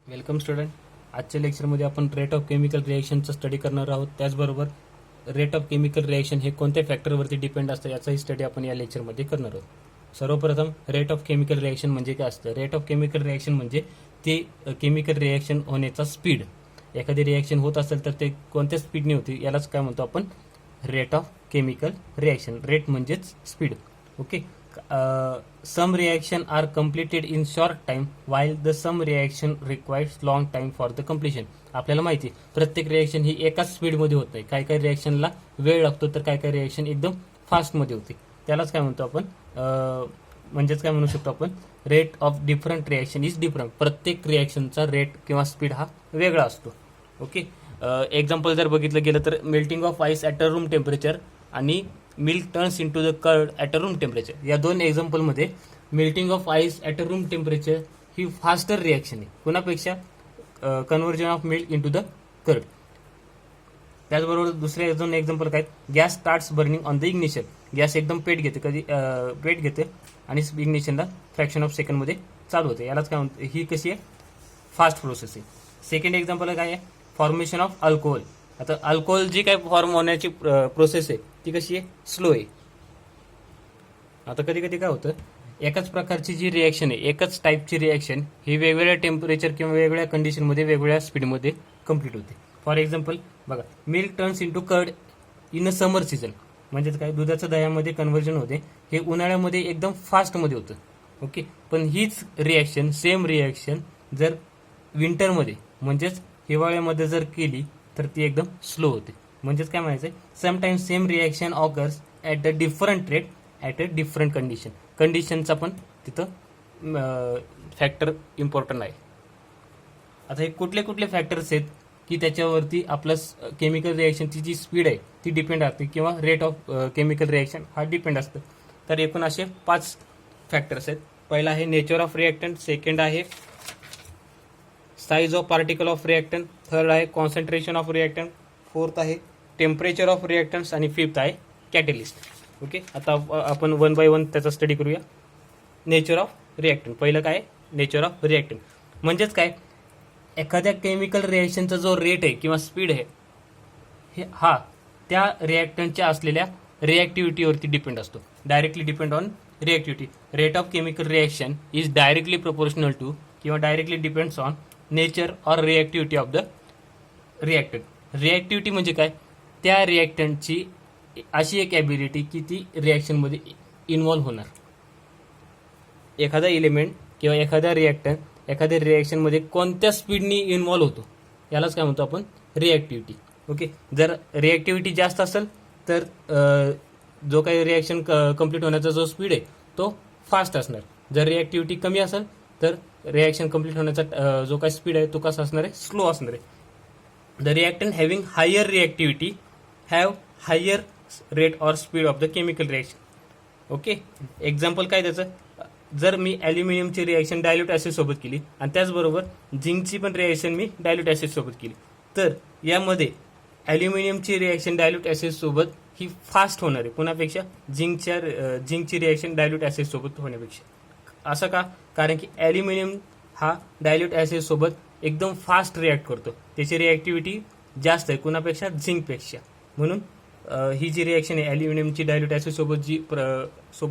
Welcome student. आजच्या लेक्चरमध्ये आपण रेट ऑफ केमिकल रिएक्शनचा स्टडी करणार आहोत. त्याचबरोबर रेट ऑफ केमिकल रिएक्शन हे कोणत्या फॅक्टरवरती डिपेंड असतं याचाही स्टडी आपण या लेक्चरमध्ये करणार आहोत. सर्वप्रथम रेट ऑफ केमिकल रिएक्शन म्हणजे काय असतं? रेट ऑफ केमिकल रिएक्शन म्हणजे ते केमिकल रिएक्शन होण्याचा स्पीड. एखादी रिएक्शन होत असेल तर ते कोणत्या स्पीडने होती यालाच काय म्हणतो आपण? Rate of chemical reaction. Rate म्हणजेच speed. Okay. Some reaction are completed in short time while the some reaction requires long time for the completion. आपल्याला माहिती प्रत्येक रिएक्शन ही एकाच स्पीडमध्ये होत नाही. काही काही रिएक्शनला वेळ लागतो तर काही काही रिएक्शन एकदम फास्टमध्ये होते. त्यालाच काय म्हणतो आपण? म्हणजेच काय म्हणू शकतो आपण? Rate of different reaction is different. प्रत्येक रिएक्शनचा रेट किंवा स्पीड हा वेगळा असतो. ओके. एक्झाम्पल जर बघितलं गेलं तर melting of ice at a room temperature आणि milk turns into the curd at a room temperature. या दोन एक्झाम्पलमध्ये melting of ice at a room temperature ही फास्टर रिॲक्शन आहे कुणापेक्षा? Conversion of milk into the curd. त्याचबरोबर दुसरे दोन एक्झाम्पल काय? Gas starts burning on the ignition. Gas एकदम पेट घेते पेट घेते आणि इग्निशनला फ्रॅक्शन ऑफ सेकंडमध्ये चालू होते. यालाच काय म्हणतो? ही कशी आहे? फास्ट प्रोसेस आहे. सेकंड एक्झाम्पल काय आहे? Formation of alcohol. आता अल्कोहोल जी काय फॉर्म होण्याची प्रोसेस आहे ती कशी आहे? स्लो आहे. आता कधी कधी काय होतं, एकाच प्रकारची जी रिॲक्शन आहे, एकच टाईपची रिॲक्शन ही वेगवेगळ्या टेम्परेचर किंवा वेगवेगळ्या कंडिशनमध्ये वेगवेगळ्या स्पीडमध्ये कम्प्लीट होते. फॉर एक्झाम्पल बघा, milk turns into curd in a summer season. म्हणजेच काय? दुधाचं दह्यामध्ये कन्व्हर्जन होते. हे उन्हाळ्यामध्ये एकदम फास्टमध्ये होतं. ओके. पण हीच रिॲक्शन, सेम रिॲक्शन जर विंटरमध्ये म्हणजेच हिवाळ्यामध्ये जर केली तर ती एकदम स्लो होते. म्हणजेच काय म्हणायचं? Sometimes same reaction occurs at a different rate at a different condition. कंडिशनचा पण तिथं फॅक्टर इम्पॉर्टंट आहे. आता हे कुठले कुठले फॅक्टर्स आहेत की त्याच्यावरती आपलं केमिकल रिॲक्शनची जी स्पीड आहे ती डिपेंड असते किंवा रेट ऑफ केमिकल रिॲक्शन हा डिपेंड असतं. तर एकूण असे 5 फॅक्टर्स आहेत. पहिला आहे नेचर ऑफ रिॲक्टंट, सेकंड आहे size of particle of reactant, third आहे कॉन्सन्ट्रेशन ऑफ रिॲक्टंट, फोर्थ आहे टेम्परेचर ऑफ रिॲक्टंट्स आणि फिफ्थ आहे कॅटलिस्ट. ओके. आता आपण वन बाय वन त्याचा स्टडी करूया. Nature of reactant. पहिलं काय? नेचर ऑफ रिॲक्टंट म्हणजेच काय? एखाद्या केमिकल रिॲक्शनचा जो रेट आहे किंवा स्पीड आहे हा त्या रिॲक्टंटच्या असलेल्या रिॲक्टिव्हिटीवरती डिपेंड असतो. Directly depend on reactivity. Rate of chemical reaction is directly proportional to किंवा directly depends on nature or reactivity of the reactant. Reactivity म्हणजे काय? त्या रिॲक्टंटची अशी एक ॲबिलिटी की ती रिॲक्शनमध्ये इन्व्हॉल्व्ह होणार. एखादा एलिमेंट किंवा एखादा रिॲक्टंट एखाद्या रिॲक्शनमध्ये कोणत्या स्पीडनी इन्व्हॉल्व्ह होतो यालाच काय म्हणतो आपण? रिॲक्टिव्हिटी. ओके. जर रिॲक्टिव्हिटी जास्त असेल तर जो काही रिॲक्शन कम्प्लीट होण्याचा जो स्पीड आहे तो फास्ट असणार. जर रिॲक्टिव्हिटी कमी असेल तर रिॲक्शन कम्प्लीट होण्याचा जो काही स्पीड आहे तो कसा असणार आहे? स्लो असणार आहे. The reactant having higher reactivity have higher rate or speed of the chemical reaction. Okay. Example काय त्याचं? जर मी ॲल्युमिनियमची रिॲक्शन डायल्यूट ॲसिड सोबत केली आणि त्याचबरोबर झिंकची पण रिॲक्शन मी डायल्यूट ॲसिड सोबत केली तर यामध्ये ॲल्युमिनियमची रिॲक्शन डायल्यूट ॲसिड सोबत ही फास्ट होणार आहे कुणापेक्षा? झिंकची रिॲक्शन डायल्यूट ॲसिड सोबत होण्यापेक्षा. असं का? कारण की ॲल्युमिनियम हा डायल्यूट ॲसिड सोबत एकदम फास्ट रिॲक्ट करतो. त्याची रिॲक्टिव्हिटी जास्त आहे कुणापेक्षा? झिंकपेक्षा. म्हणून ही जी रिॲक्शन आहे ॲल्युमिनियमची डायल्यूट ॲसिड सोबत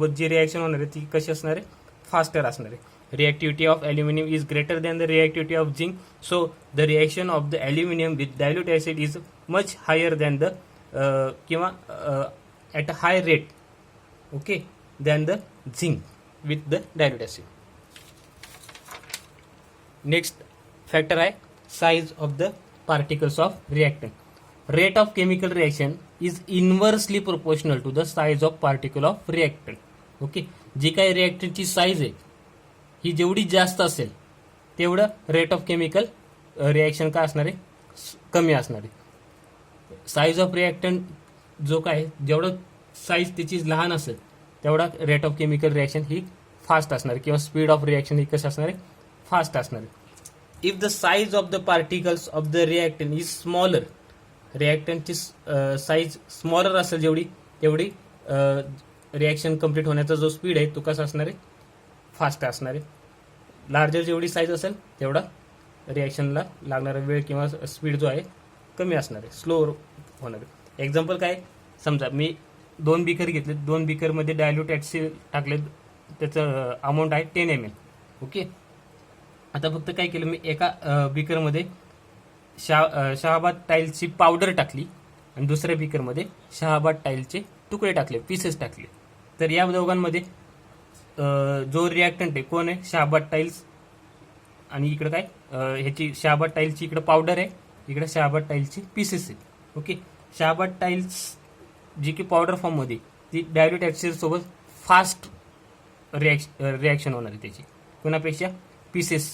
जी रिॲक्शन होणार आहे ती कशी असणार आहे? फास्टर असणार आहे. Reactivity of aluminium is greater than the reactivity of zinc. So the reaction of the aluminium with dilute acid is much higher than the किंवा at a high rate okay than the zinc with the dilute acid. Next factor आहे size of the particles of reactant. Rate of chemical reaction is inversely proportional to the size of particle of reactant. Okay. जी काही रिॲक्टंटची size आहे ही जेवढी जास्त असेल तेवढं rate of chemical reaction काय असणार आहे? कमी असणार आहे. साईज ऑफ रिॲक्टंट जो काय जेवढं साईज त्याची लहान असेल तेवढा rate of chemical reaction he fast असणार आहे किंवा स्पीड ऑफ रिॲक्शन ही कशी असणार आहे? फास्ट असणार आहे. If the size of the particles of the reactant is smaller, रिॲक्टंटची साईज स्मॉलर असेल जेवढी तेवढी रिॲक्शन कम्प्लीट होण्याचा जो स्पीड आहे तो कसा असणार आहे? फास्ट असणार आहे. लार्जर जेवढी साईज असेल तेवढा रिॲक्शनला लागणारा वेळ किंवा स्पीड जो आहे कमी असणार आहे, स्लो होणार आहे. एक्झाम्पल काय, समजा मी 2 बीकर घेतले, 2 बीकरमध्ये डायल्यूट ॲसिड टाकले, त्याचं अमाऊंट आहे 10 ml. ओके, आता फक्त काय केलं मी, एका बीकरमध्ये शहाबाद टाईलची पावडर टाकली आणि दुसऱ्या बीकरमध्ये शहाबाद टाईलचे तुकडे टाकले, पीसेस टाकले. तर या दोघांमध्ये जो रिॲक्टंट आहे कोण आहे, शहाबाद टाईल्स, आणि इकडे काय ह्याची शहाबाद टाईलची इकडे पावडर आहे, इकडे शहाबाद टाईलची पीसेस आहेत. ओके, शहाबाद टाईल्स जी की पावडर फॉर्ममध्ये, ती डायल्यूट ॲसिड सोबत फास्ट रिॲक्शन होणार आहे त्याची, कोणापेक्षा, पीसेस,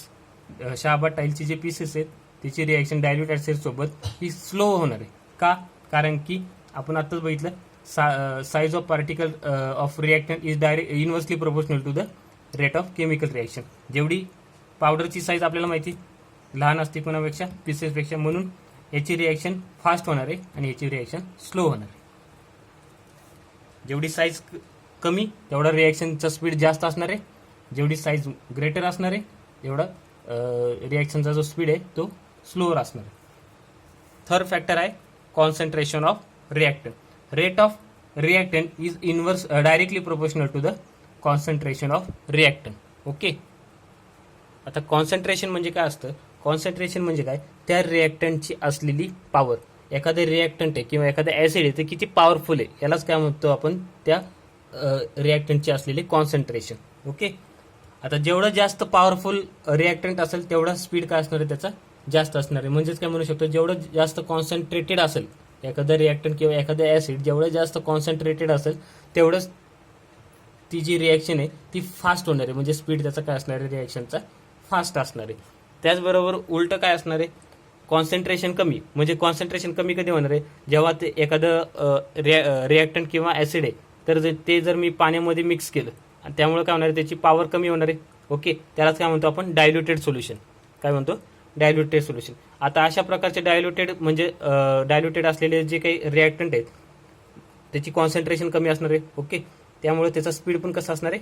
शहाबाद टाईलचे जे पीसेस आहेत त्याची रिॲक्शन डायल्यूट ॲसिड सोबत ही स्लो होणार आहे. का, कारण की आपण आत्ताच बघितलं, size of particle of reactant is direct inversely proportional to the rate of chemical reaction. जेवढी पावडरची साईज आपल्याला माहिती लहान असते कोणापेक्षा, पीसेसपेक्षा, म्हणून याची रिॲक्शन फास्ट होणार आहे आणि याची रिॲक्शन स्लो होणार आहे. जेवढी साईज कमी तेवढा रिॲक्शनचा स्पीड जास्त असणार आहे, जेवढी साईज ग्रेटर असणार आहे तेवढा रिॲक्शनचा जो स्पीड आहे तो स्लोअर असणार आहे. थर्ड फॅक्टर आहे concentration of reactant. Rate of reactant is inverse directly proportional to the concentration of reactant. Okay, आता कॉन्सन्ट्रेशन म्हणजे काय असतं, कॉन्सन्ट्रेशन म्हणजे काय, त्या रिॲक्टंटची असलेली पॉवर. एखादं रिॲक्टंट आहे किंवा एखादं ॲसिड आहे ते किती पॉवरफुल आहे यालाच काय म्हणतो आपण, त्या रिॲक्टंटची असलेली कॉन्सन्ट्रेशन. ओके, आता जेवढं जास्त पॉवरफुल रिॲक्टंट असेल तेवढा स्पीड काय असणार आहे त्याचा जास्त असणार आहे. म्हणजेच काय म्हणू शकतो, जेवढं जास्त कॉन्सन्ट्रेटेड असेल एखादं रिॲक्टंट किंवा एखादं ॲसिड, जेवढं जास्त कॉन्सन्ट्रेटेड असेल तेवढंच ती जी रिॲक्शन आहे ती फास्ट होणार आहे, म्हणजे स्पीड त्याचा काय असणार आहे, रिॲक्शनचा फास्ट असणार आहे. त्याचबरोबर उलटं काय असणार आहे, कॉन्सन्ट्रेशन कमी, म्हणजे कॉन्सन्ट्रेशन कमी कधी होणार आहे, जेव्हा ते एखादं रिॲक्टंट किंवा ॲसिड आहे तर ते जर मी पाण्यामध्ये मिक्स केलं आणि त्यामुळे काय होणार आहे, त्याची पॉवर कमी होणार आहे. ओके, त्यालाच काय म्हणतो आपण, डायल्युटेड सोल्युशन. काय म्हणतो, डायल्युटेड सोल्युशन. आता अशा प्रकारचे डायल्युटेड म्हणजे डायल्युटेड असलेले जे काही रिॲक्टंट आहेत त्याची कॉन्सन्ट्रेशन कमी असणार आहे. ओके, त्यामुळे त्याचा स्पीड पण कसं असणार आहे,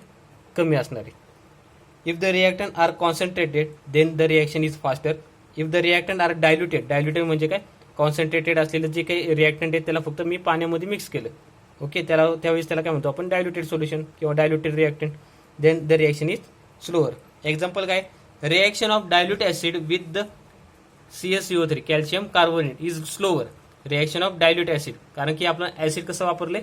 कमी असणार आहे. If the reactant are concentrated then the reaction is faster. If the reactant are diluted, diluted म्हणजे काय, कॉन्सन्ट्रेटेड असलेलं जे काही रिॲक्टंट आहे त्याला फक्त मी पाण्यामध्ये मिक्स केलं. ओके, त्यावेळेस त्याला काय म्हणतो आपण, डायल्युटेड सोल्युशन किंवा diluted reactant. Then the reaction is slower. Example काय, reaction of dilute acid with the CaCO3 calcium carbonate is slower. Reaction of dilute acid, कारण की आपण ॲसिड कसं वापरले,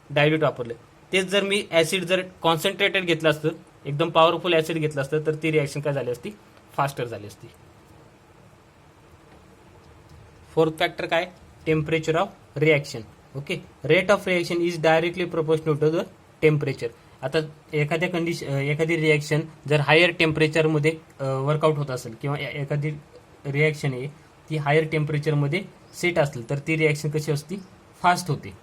डायल्यूट वापरले. तेच जर मी ॲसिड जर कॉन्सन्ट्रेटेड घेतलं असतं, एकदम पॉवरफुल ॲसिड घेतलं असतं, तर ती रिॲक्शन काय झाली असती, फास्टर झाली असती. फोर्थ फॅक्टर काय, temperature of reaction. Okay, rate of reaction is directly proportional to the temperature. आता एखादी रिॲक्शन जर हायर टेम्परेचरमध्ये वर्कआउट होत असेल किंवा एखादी रिॲक्शन आहे ती हायर टेम्परेचरमध्ये सेट असेल तर ती रिॲक्शन कशी असती, फास्ट होते.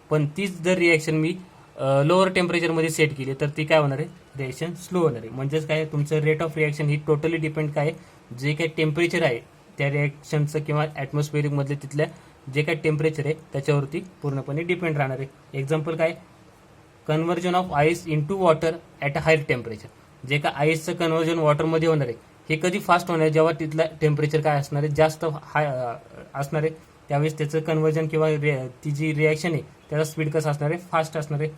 पण तीच जर रिॲक्शन मी लोअर टेम्परेचरमध्ये सेट केली तर ती काय होणार आहे, रिॲक्शन स्लो होणार आहे. म्हणजेच काय, तुमचं rate of reaction he totally depend काय, जे काही टेम्परेचर आहे त्या रिॲक्शनचं किंवा ॲटमॉस्फेअरिकमधले तिथल्या जे काही टेम्परेचर आहे त्याच्यावरती पूर्णपणे डिपेंड राहणार आहे. एक्झाम्पल काय, conversion of ice into water at a higher temperature. जे काय आईसचं कन्व्हर्जन वॉटरमध्ये होणार आहे हे कधी फास्ट होणार आहे, जेव्हा तिथलं टेम्परेचर काय असणार आहे, जास्त हाय असणार आहे, त्यावेळेस त्याचं कन्व्हर्जन किंवा ती जी रिॲक्शन आहे त्याचा स्पीड कसं असणार आहे, फास्ट असणार आहे.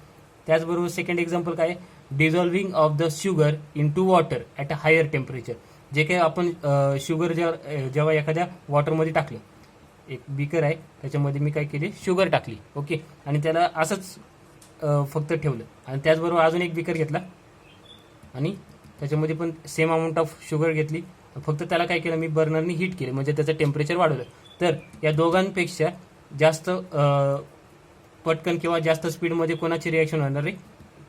त्याचबरोबर सेकंड एक्झाम्पल काय, dissolving of the sugar into water at a higher temperature. जे काही आपण शुगर जेव्हा एखाद्या वॉटरमध्ये टाकलं, एक बीकर आहे त्याच्यामध्ये मी काय केले, शुगर टाकली. ओके, आणि त्याला असंच फक्त ठेवलं आणि त्याचबरोबर अजून एक बीकर घेतला आणि त्याच्यामध्ये पण सेम अमाऊंट ऑफ शुगर घेतली, फक्त त्याला काय केलं मी, बर्नरनी हीट केले, म्हणजे त्याचं टेम्परेचर वाढवलं. तर या दोघांपेक्षा जास्त पटकन किंवा जास्त स्पीडमध्ये कोणाची रिॲक्शन होणार आहे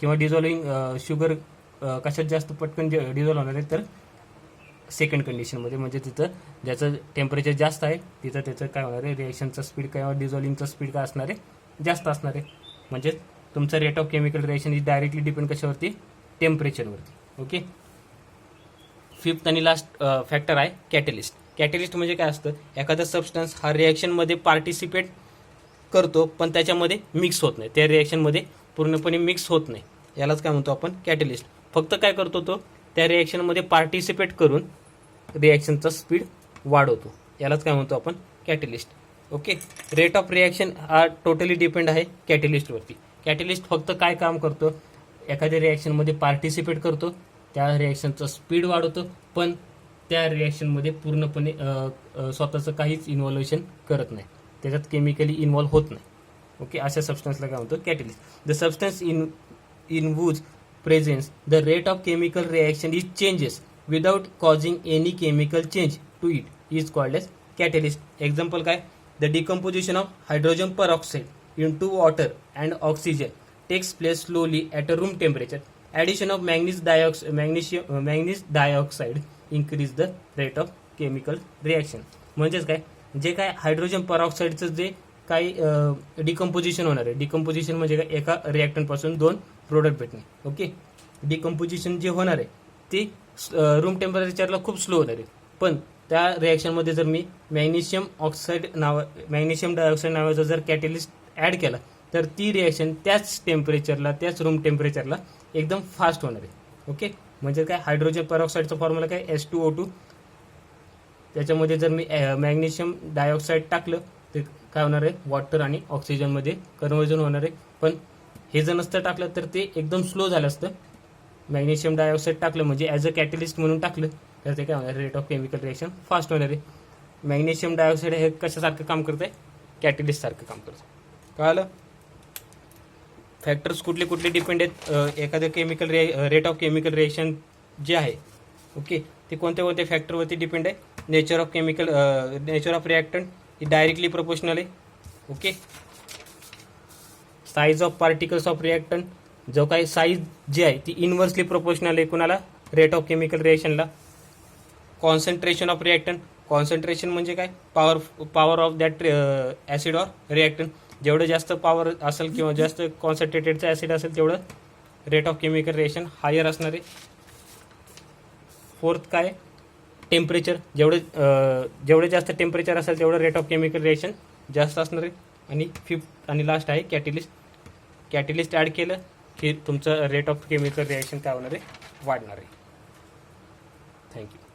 किंवा डिझॉल्विंग शुगर कशात जास्त पटकन डिझॉल्व होणार आहे, तर सेकंड कंडिशनमध्ये, म्हणजे तिथं ज्याचं टेम्परेचर जास्त आहे तिथं त्याचं काय होणार आहे, रिॲक्शनचा स्पीड किंवा डिझॉल्विंगचा स्पीड काय असणार आहे, जास्त असणार आहे. म्हणजे तुमचं rate of chemical reaction is directly depend कशावरती, टेम्परेचरवरती. ओके, फिफ्थ आणि लास्ट फॅक्टर आहे कॅटलिस्ट. कॅटलिस्ट म्हणजे काय असतं, एखादा सबस्टन्स हा रिॲक्शनमध्ये पार्टिसिपेट करतो पण त्याच्यामध्ये मिक्स होत नाही, त्या रिॲक्शनमध्ये पूर्णपणे मिक्स होत नाही, यालाच काय म्हणतो आपण, कॅटलिस्ट. फक्त काय करतो तो, त्या रिॲक्शनमध्ये पार्टिसिपेट करून रिॲक्शनचा स्पीड वाढवतो, यालाच काय म्हणतो आपण catalyst. Okay. Rate of reaction हा टोटली डिपेंड आहे कॅटलिस्टवरती. कॅटलिस्ट फक्त काय काम करतो, एखाद्या रिॲक्शनमध्ये पार्टिसिपेट करतो, त्या रिॲक्शनचं स्पीड वाढवतो, पण त्या रिॲक्शनमध्ये पूर्णपणे स्वतःचं काहीच इन्व्हॉल्युशन करत नाही, त्याच्यात केमिकली इन्व्हॉल्व होत नाही. ओके. अशा सबस्टन्सला काय म्हणतो catalyst. The substance in whose presence the rate of chemical reaction is changes without causing any chemical change to it is called as catalyst. Example काय, the decomposition of hydrogen peroxide into water and oxygen takes place slowly at a room temperature. Addition of manganese dioxide increase the rate of chemical reaction. म्हणजेच काय, जे काय hydrogen परऑक्साईडचं जे काही decomposition होणार आहे, decomposition म्हणजे काय, एका रिॲक्टंटपासून 2 प्रोडक्ट भेटणे. ओके. डिकम्पोजिशन जे होणार आहे ते रूम टेम्परेचरला खूप स्लो होणार आहे, पण त्या रिॲक्शनमध्ये जर मी मॅग्नेशियम डायऑक्साईड नावाचा जर कॅटलिस्ट ॲड केला तर ती रिॲक्शन त्याच टेम्परेचरला, त्याच रूम टेम्परेचरला एकदम फास्ट होणार आहे. ओके. म्हणजे काय, हायड्रोजन परऑक्साईडचा फॉर्म्युला काय, H2O2. त्याच्यामध्ये जर मी मॅग्नेशियम डायऑक्साईड टाकलं तर काय होणार आहे, वॉटर आणि ऑक्सिजनमध्ये कन्व्हर्जन होणार आहे. पण हे जर नसतं टाकलं तर ते एकदम स्लो झालं असतं. मॅग्नेशियम डायऑक्साईड टाकलं म्हणजे ॲज अ कॅटलिस्ट म्हणून टाकलं तर ते काय होणार, rate of chemical reaction fast होणार आहे. मॅग्नेशियम डायऑक्साईड हे कशासारखं काम करत आहे, कॅटलिस्ट सारखं काम करतं. कळालं. फॅक्टर्स कुठले कुठले डिपेंड आहेत एखाद्या chemical rate of chemical reaction जे आहे. ओके. ते कोणत्या कोणत्या फॅक्टरवरती डिपेंड आहे. Nature of reactant directly proportional आहे. Okay. Size of particles of reactant, जो काही साईज जी आहे ती इन्व्हर्सली प्रोपोर्शनल आहे कुणाला, रेट ऑफ केमिकल रिॲक्शनला. कॉन्सन्ट्रेशन ऑफ रिॲक्टंट, कॉन्सन्ट्रेशन म्हणजे काय, power of that acid or reactant. जेवढं जास्त पॉवर असेल किंवा जास्त कॉन्सन्ट्रेटेडचं ॲसिड असेल तेवढं rate of chemical reaction higher असणार आहे. फोर्थ काय, टेम्परेचर, जेवढे जास्त टेम्परेचर असेल तेवढं रेट ऑफ केमिकल रिॲक्शन जास्त असणार आहे. आणि फिफ्थ आणि लास्ट आहे कॅटलिस्ट. कॅटलिस्ट ॲड केलं की तुमचं रेट ऑफ केमिकल रिॲक्शन काय होणार आहे, वाढणार आहे. थँक्यू.